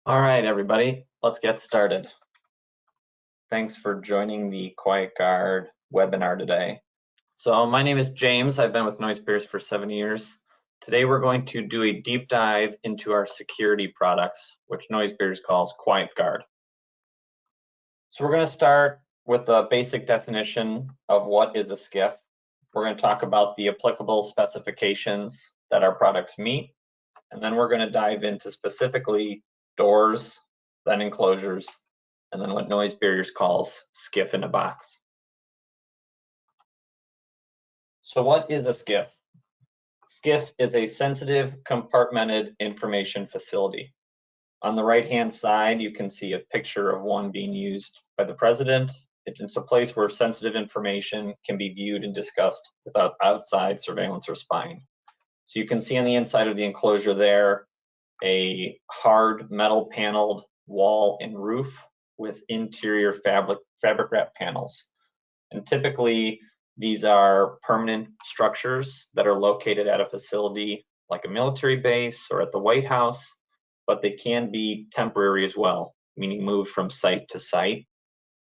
All right, everybody, let's get started. Thanks for joining the QuietGuard webinar today. So my name is James. I've been with Noise Barriers for 7 years. Today we're going to do a deep dive into our security products, which Noise Barriers calls QuietGuard. So we're going to start with a basic definition of what is a SCIF. We're going to talk about the applicable specifications that our products meet, and then we're going to dive into specifically doors, then enclosures, and then what Noise Barriers calls SCIF in a box. So what is a SCIF? SCIF is a sensitive compartmented information facility. On the right-hand side, you can see a picture of one being used by the president. It's a place where sensitive information can be viewed and discussed without outside surveillance or spying. So you can see on the inside of the enclosure there, a hard metal paneled wall and roof with interior fabric wrap panels. And typically these are permanent structures that are located at a facility like a military base or at the White House, but they can be temporary as well, meaning moved from site to site,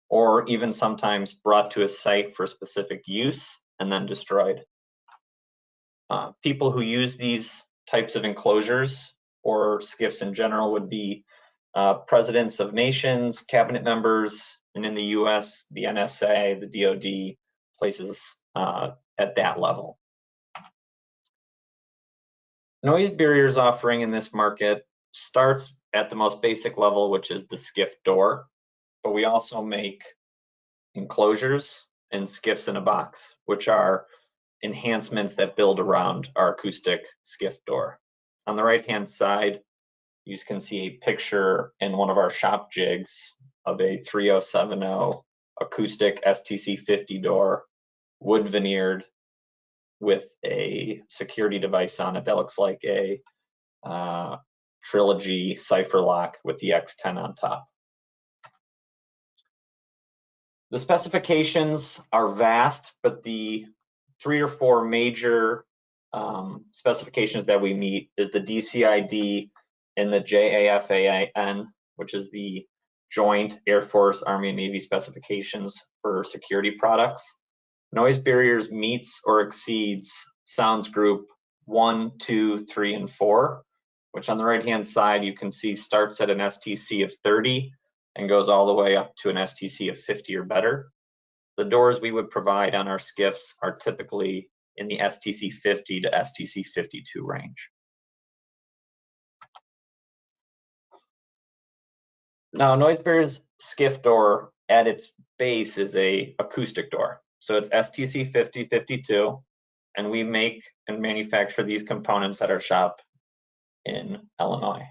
or even sometimes brought to a site for specific use and then destroyed. People who use these types of enclosures or SCIFs in general would be presidents of nations, cabinet members, and in the US, the NSA, the DoD, places at that level. Noise Barriers offering in this market starts at the most basic level, which is the SCIF door, but we also make enclosures and SCIFs in a box, which are enhancements that build around our acoustic SCIF door. On the right-hand side, you can see a picture in one of our shop jigs of a 3070 acoustic STC50 door, wood veneered with a security device on it that looks like a Trilogy cipher lock with the X10 on top. The specifications are vast, but the 3 or 4 major specifications that we meet is the DCID and the JAFAN, which is the Joint Air Force, Army, and Navy specifications for security products. Noise Barriers meets or exceeds sounds group 1, 2, 3, and 4, which on the right-hand side you can see starts at an STC of 30 and goes all the way up to an STC of 50 or better. The doors we would provide on our SCIFs are typically in the STC 50 to STC 52 range. Now, Noise Barriers SCIF door at its base is a acoustic door. So it's STC 5052, and we make and manufacture these components at our shop in Illinois.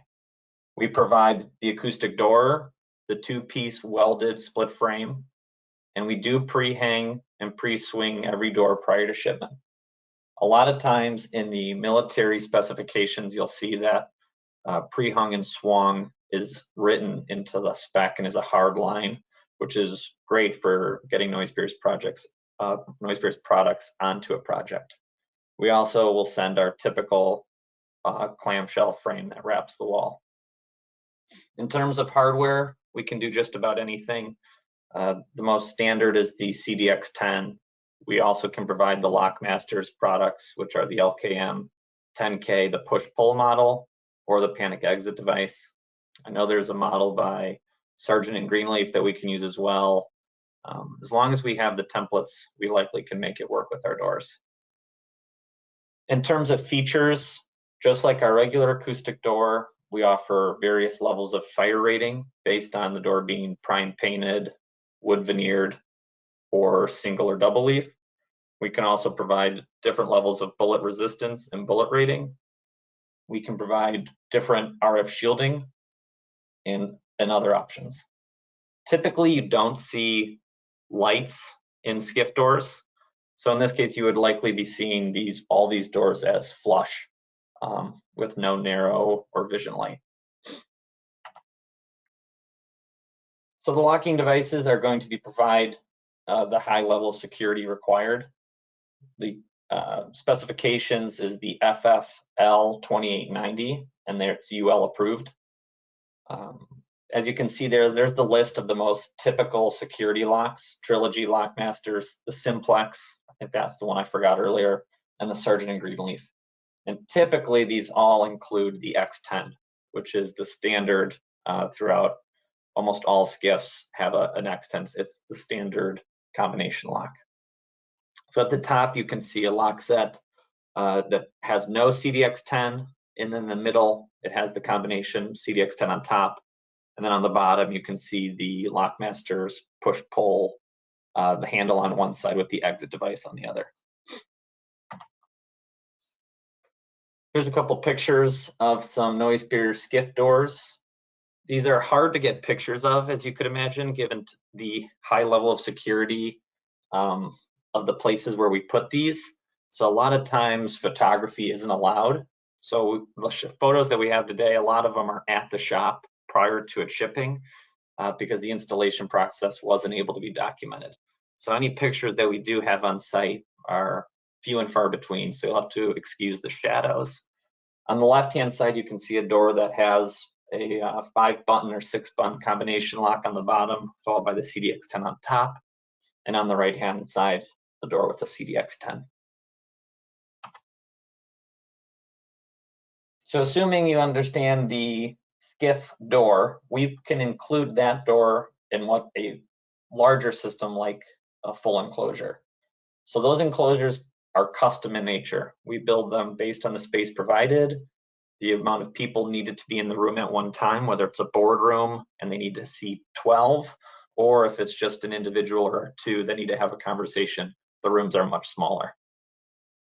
We provide the acoustic door, the 2-piece welded split frame, and we do pre-hang and pre-swing every door prior to shipment. A lot of times in the military specifications, you'll see that pre-hung and swung is written into the spec and is a hard line, which is great for getting Noise Barriers products onto a project. We also will send our typical clamshell frame that wraps the wall. In terms of hardware, we can do just about anything. The most standard is the CDX10. We also can provide the Lockmasters products, which are the LKM 10K, the push-pull model, or the panic exit device. I know there's a model by Sargent and Greenleaf that we can use as well. As long as we have the templates, we likely can make it work with our doors. In terms of features, just like our regular acoustic door, we offer various levels of fire rating based on the door being prime painted, wood veneered, or single or double leaf. We can also provide different levels of bullet resistance and bullet rating. We can provide different RF shielding and other options. Typically, you don't see lights in SCIF doors. So in this case, you would likely be seeing all these doors as flush with no narrow or vision light. So the locking devices are going to provide the high level of security required. The specifications is the FFL 2890, and it's UL approved. As you can see there's the list of the most typical security locks: Trilogy, Lockmasters, the Simplex, I think that's the one I forgot earlier, and the Sargent and Greenleaf. And typically these all include the X10, which is the standard throughout almost all SCIFs have an X10. It's the standard combination lock. So at the top you can see a lock set that has no CDX10, and then in the middle it has the combination CDX10 on top. And then on the bottom, you can see the Lockmaster's push-pull, the handle on one side with the exit device on the other. Here's a couple pictures of some noise barrier SCIF doors. These are hard to get pictures of, as you could imagine, given the high level of security of the places where we put these. So a lot of times photography isn't allowed. So the photos that we have today, a lot of them are at the shop prior to it shipping because the installation process wasn't able to be documented. So any pictures that we do have on site are few and far between, so you'll have to excuse the shadows. On the left-hand side, you can see a door that has a 5-button or 6-button combination lock on the bottom, followed by the CDX10 on top. And on the right-hand side, the door with a CDX10. So assuming you understand the SCIF door, we can include that door in what a larger system like a full enclosure. So those enclosures are custom in nature. We build them based on the space provided, the amount of people needed to be in the room at one time, whether it's a boardroom and they need to seat 12, or if it's just an individual or two that need to have a conversation, the rooms are much smaller.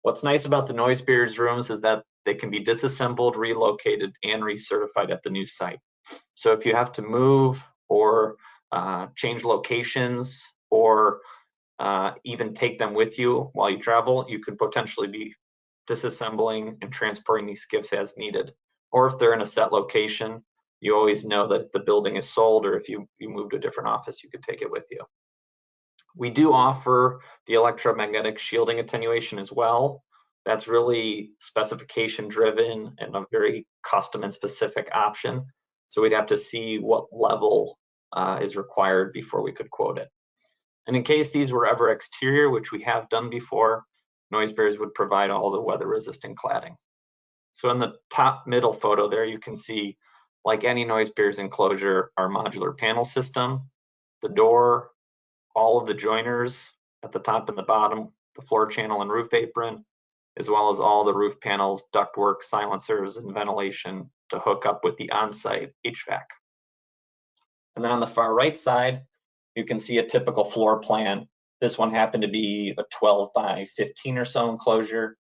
What's nice about the noise barriers rooms is that they can be disassembled, relocated, and recertified at the new site. So if you have to move or change locations or even take them with you while you travel, you could potentially be disassembling and transporting these SCIFs as needed. Or if they're in a set location, you always know that if the building is sold or if you move to a different office, you could take it with you. We do offer the electromagnetic shielding attenuation as well. That's really specification driven and a very custom and specific option. So we'd have to see what level is required before we could quote it. And in case these were ever exterior, which we have done before, noise barriers would provide all the weather resistant cladding. So in the top middle photo there, you can see, like any noise barriers enclosure, our modular panel system, the door, all of the joiners at the top and the bottom, the floor channel and roof apron, as well as all the roof panels, ductwork, silencers, and ventilation to hook up with the on-site HVAC. And then on the far right side, you can see a typical floor plan. This one happened to be a 12 by 15 or so enclosure.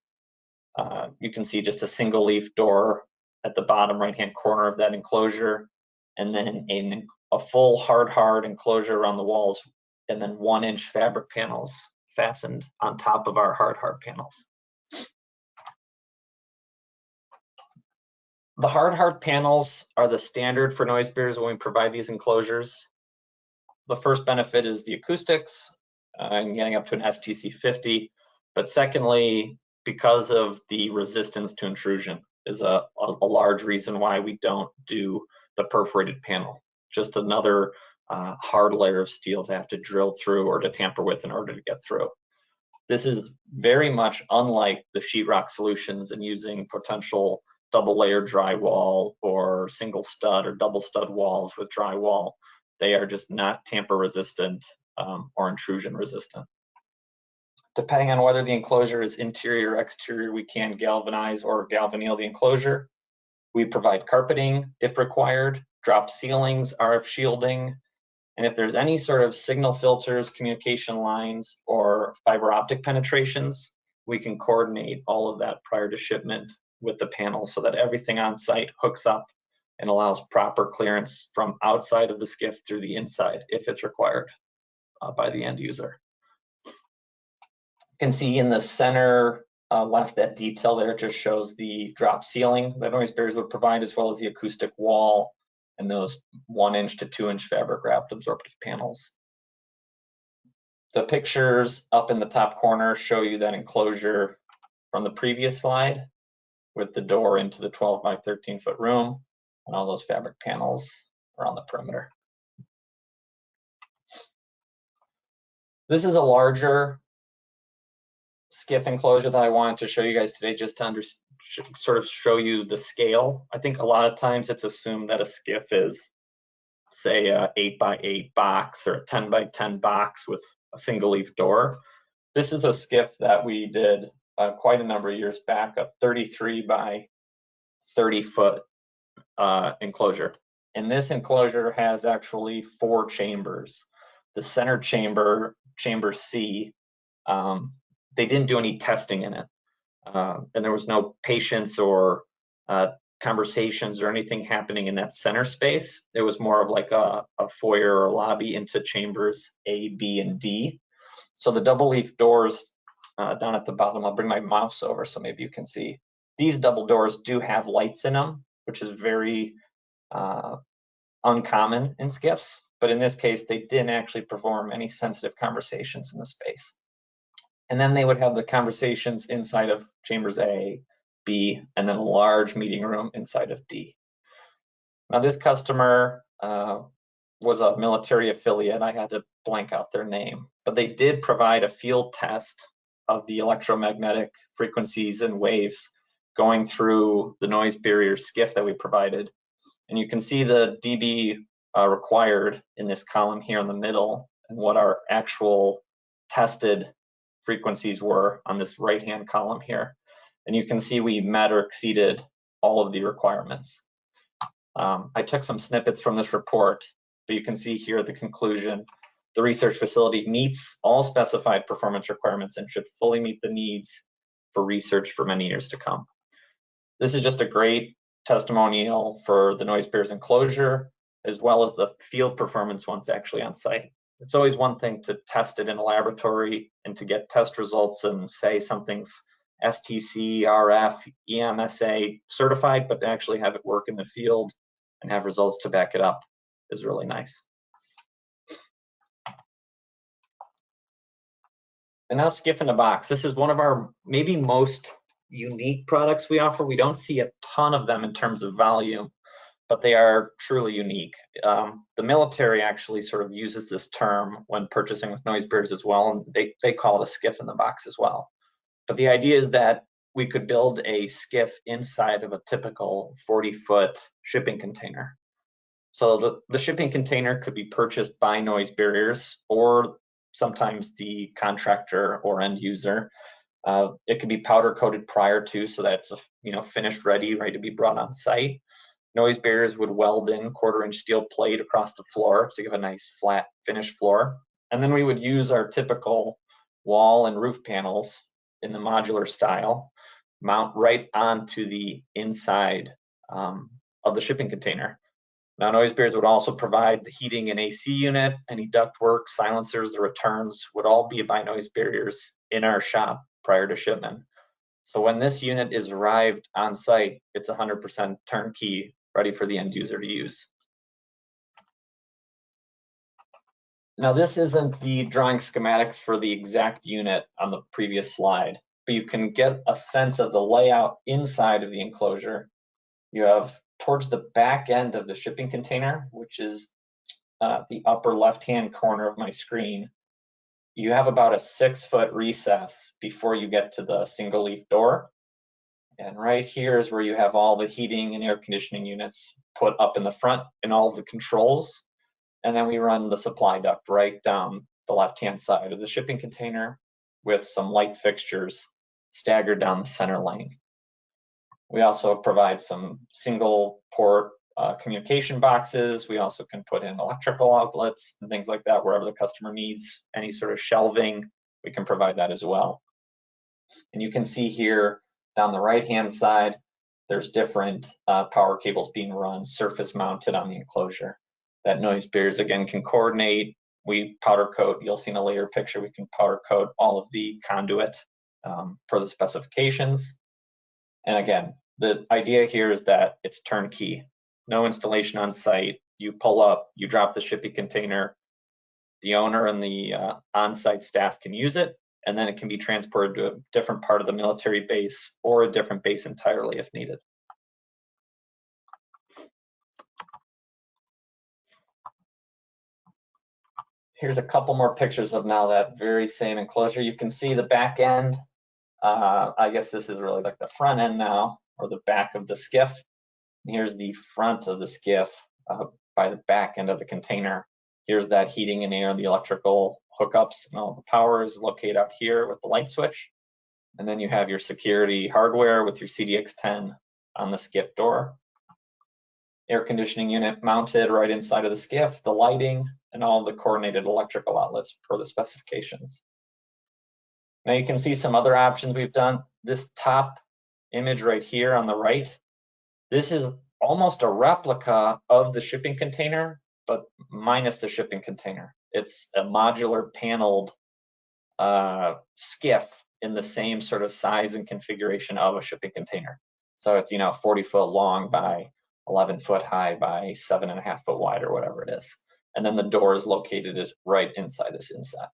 You can see just a single leaf door at the bottom right-hand corner of that enclosure, and then a full hard enclosure around the walls, and then 1-inch fabric panels fastened on top of our hard panels. The hard panels are the standard for noise barriers when we provide these enclosures. The first benefit is the acoustics and getting up to an STC 50, but secondly, because of the resistance to intrusion is a large reason why we don't do the perforated panel. Just another hard layer of steel to have to drill through or to tamper with in order to get through. This is very much unlike the sheetrock solutions and using potential double layer drywall or single stud or double stud walls with drywall. They are just not tamper resistant or intrusion resistant. Depending on whether the enclosure is interior or exterior, we can galvanize or galvanneal the enclosure. We provide carpeting if required, drop ceilings, RF shielding, and if there's any sort of signal filters, communication lines, or fiber optic penetrations, we can coordinate all of that prior to shipment with the panel so that everything on site hooks up and allows proper clearance from outside of the SCIF through the inside if it's required by the end user. You can see in the center left, that detail there just shows the drop ceiling that noise barriers would provide, as well as the acoustic wall and those 1-inch to 2-inch fabric wrapped absorptive panels. The pictures up in the top corner show you that enclosure from the previous slide with the door into the 12 by 13 foot room and all those fabric panels around the perimeter. This is a larger SCIF enclosure that I wanted to show you guys today, just to sort of show you the scale. I think a lot of times it's assumed that a SCIF is, say, a 8x8 box or a 10x10 box with a single leaf door. This is a SCIF that we did quite a number of years back, a 33 by 30 foot enclosure. And this enclosure has actually 4 chambers. The center chamber, chamber C, they didn't do any testing in it. And there was no patients or conversations or anything happening in that center space. It was more of like a foyer or lobby into chambers A, B, and D. So the double leaf doors down at the bottom, I'll bring my mouse over so maybe you can see. These double doors do have lights in them, which is very uncommon in SCIFs. But in this case, they didn't actually perform any sensitive conversations in the space. And then they would have the conversations inside of chambers A, B, and then a large meeting room inside of D. Now this customer was a military affiliate. I had to blank out their name, but they did provide a field test of the electromagnetic frequencies and waves going through the noise barrier SCIF that we provided. And you can see the dB required in this column here in the middle, and what our actual tested frequencies were on this right-hand column here. And you can see we met or exceeded all of the requirements. I took some snippets from this report, but you can see here the conclusion. The research facility meets all specified performance requirements and should fully meet the needs for research for many years to come. This is just a great testimonial for the noise barriers enclosure, as well as the field performance once actually on site. It's always one thing to test it in a laboratory and to get test results and say something's STC, RF, EMSA certified, but to actually have it work in the field and have results to back it up is really nice. And now SCIF in a box. This is one of our maybe most unique products we offer. We don't see a ton of them in terms of volume, but they are truly unique. The military actually sort of uses this term when purchasing with noise barriers as well, and they call it a SCIF in the box as well. But the idea is that we could build a SCIF inside of a typical 40-foot shipping container. So the shipping container could be purchased by noise barriers or sometimes the contractor or end user. It could be powder coated prior to, so that's finished ready to be brought on site. Noise barriers would weld in 1/4-inch steel plate across the floor to give a nice flat finished floor. And then we would use our typical wall and roof panels in the modular style, mount right onto the inside of the shipping container. Now, noise barriers would also provide the heating and AC unit, any ductwork, silencers, the returns would all be by noise barriers in our shop prior to shipment. So when this unit is arrived on site, it's 100% turnkey, ready for the end user to use. Now, this isn't the drawing schematics for the exact unit on the previous slide, but you can get a sense of the layout inside of the enclosure. You have towards the back end of the shipping container, which is the upper left-hand corner of my screen, you have about a 6-foot recess before you get to the single leaf door. And right here is where you have all the heating and air conditioning units put up in the front and all the controls. And then we run the supply duct right down the left-hand side of the shipping container with some light fixtures staggered down the center lane. We also provide some single port communication boxes. We also can put in electrical outlets and things like that wherever the customer needs any sort of shelving. We can provide that as well. And you can see here down the right-hand side, there's different power cables being run, surface mounted on the enclosure. That noise barriers, again, can coordinate. We powder coat, you'll see in a later picture, we can powder coat all of the conduit per the specifications. And again, the idea here is that it's turnkey. No installation on site. You pull up, you drop the shipping container, the owner and the on-site staff can use it, and then it can be transported to a different part of the military base or a different base entirely if needed. Here's a couple more pictures of now that very same enclosure. You can see the back end. I guess this is really like the front end now, or the back of the SCIF. And here's the front of the SCIF by the back end of the container. Here's that heating and air, the electrical hookups, and all the power is located out here with the light switch. And then you have your security hardware with your CDX10 on the SCIF door. Air conditioning unit mounted right inside of the SCIF, the lighting, and all the coordinated electrical outlets per the specifications. Now you can see some other options we've done. This top image right here on the right, this is almost a replica of the shipping container, but minus the shipping container. It's a modular paneled SCIF in the same sort of size and configuration of a shipping container. So it's 40 foot long by 11 foot high by 7.5 foot wide or whatever it is. And then the door is located right inside this inset.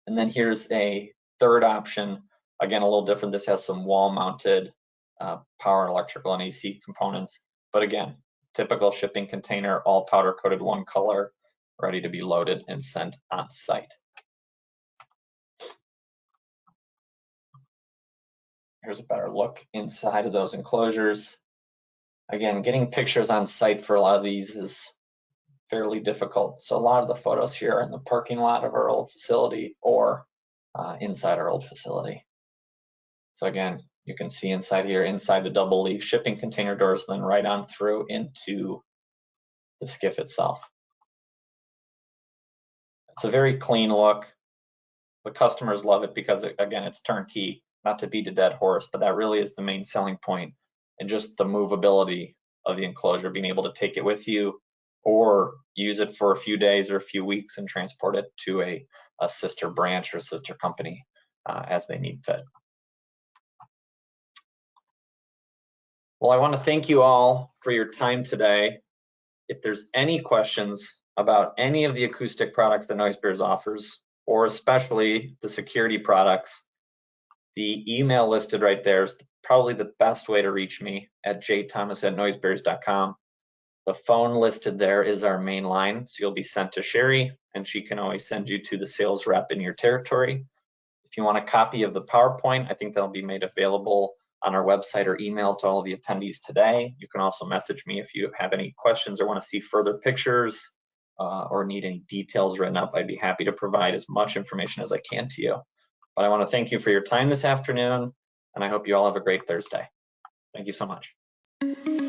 And then here's a third option, again a little different. This has some wall mounted power and electrical and AC components, but again, typical shipping container, all powder coated one color, ready to be loaded and sent on site. Here's a better look inside of those enclosures. Again, getting pictures on site for a lot of these is fairly difficult. So a lot of the photos here are in the parking lot of our old facility or inside our old facility. So again, you can see inside here, inside the double leaf shipping container doors, then right on through into the SCIF itself. It's a very clean look. The customers love it because, again, it's turnkey, not to beat a dead horse, but that really is the main selling point, and just the movability of the enclosure, being able to take it with you or use it for a few days or a few weeks and transport it to a sister branch or sister company as they need fit. Well, I want to thank you all for your time today. If there's any questions about any of the acoustic products that NoiseBears offers, or especially the security products, the email listed right there is probably the best way to reach me at jthomas@noisebears.com. The phone listed there is our main line, so you'll be sent to Sherry, and she can always send you to the sales rep in your territory. If you want a copy of the PowerPoint, I think that'll be made available on our website or email to all of the attendees today. You can also message me if you have any questions or want to see further pictures or need any details written up. I'd be happy to provide as much information as I can to you. But I want to thank you for your time this afternoon, and I hope you all have a great Thursday. Thank you so much.